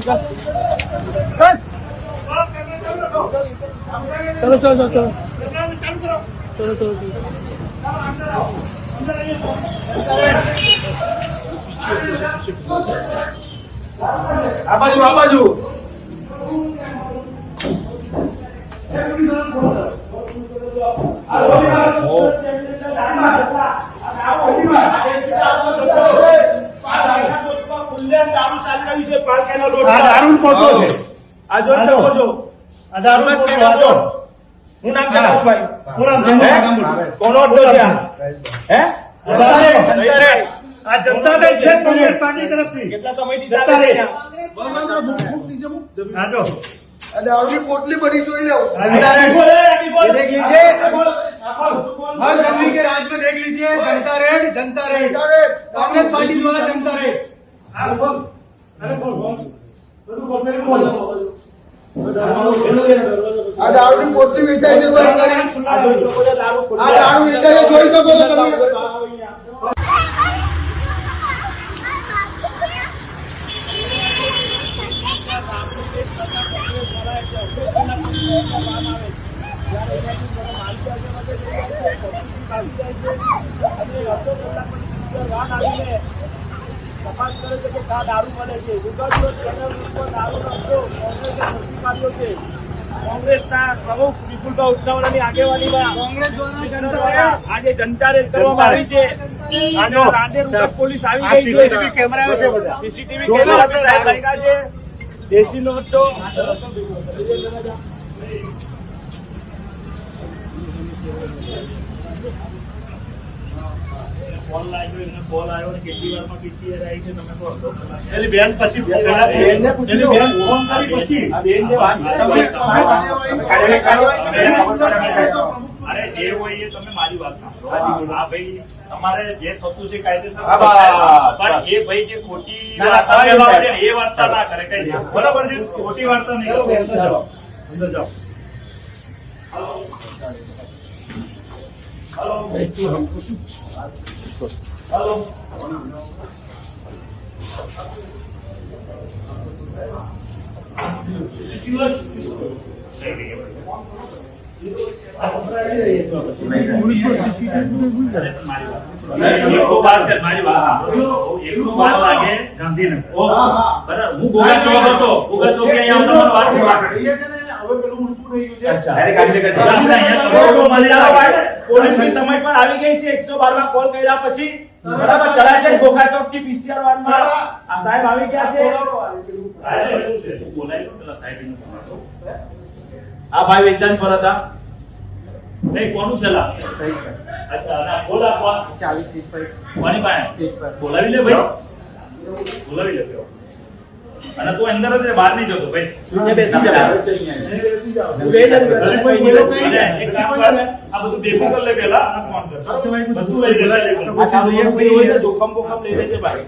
चलो चलो चलो चलो चलो આ બાજુ દારૂની પોટલી बड़ी જોઈ लेओ देख लीजिए हर जमीन के राज में देख लीजिए जनता रेड कांग्रेस पार्टी द्वारा जनता रेड આ દારૂની પોટલી વેચાઈ છે આ દારૂ વેચાઈ જોઈ શકો છો તમે તપાસ કરે છે કે આ દારૂ મળે છે કોંગ્રેસના પ્રમુખ વિપુલભાઈ ઉત્તરાવાળાની આગેવાનીમાં આજે જનતા રેડ કરવામાં આવી છે. આજે રાંદેર પોલીસ આવી ગઈ છે. સીસીટીવી કેમેરા સાહેબ લાગ્યા છે. દેશી નોટો કોલ આવ્યો કેટલી વારમાં પીસીઆર આવી છે તમે કહો એટલે બેન પછી બેનને પૂછી બેન ફોન કરી પછી બેન જે વાત અરે જે હોય એ તમે મારી વાત સાંભળો. હા ભાઈ તમારે જે થતું છે કાયદેસર પણ એ ભાઈ જે ખોટી વાર્તા છે એ વાર્તા ના કરે કઈ બરાબર છે. ખોટી વાર્તા નહીં અંદર જાઓ. હેલો ગાંધીનગર બરાબર. હું ગોગા ચોક હતો. ગોગા ચોક પોલીસની સમય પર આવી ગઈ છે. 112 કોલ કર્યા પછી બરાબર તળાજે ગોગા ચોક થી પીસીઆર વાનમાં આ સાહેબ આવી ગયા છે. આ ભાઈ વેચાણ પર હતા નહીં કોનું ચલા અચ્છા બોલા કોણ ચાવી સીટ પર કોની પાસે બોલાવી લે ભાઈ બોલાવી લે અને તું અંદર જ બહાર નહીં જતો ભાઈ બેસી જા આ બધું ભેગું કરી લે પેલા અને ફોન કર બધું લઈ લે જોખમ લઈ લેજે ભાઈ.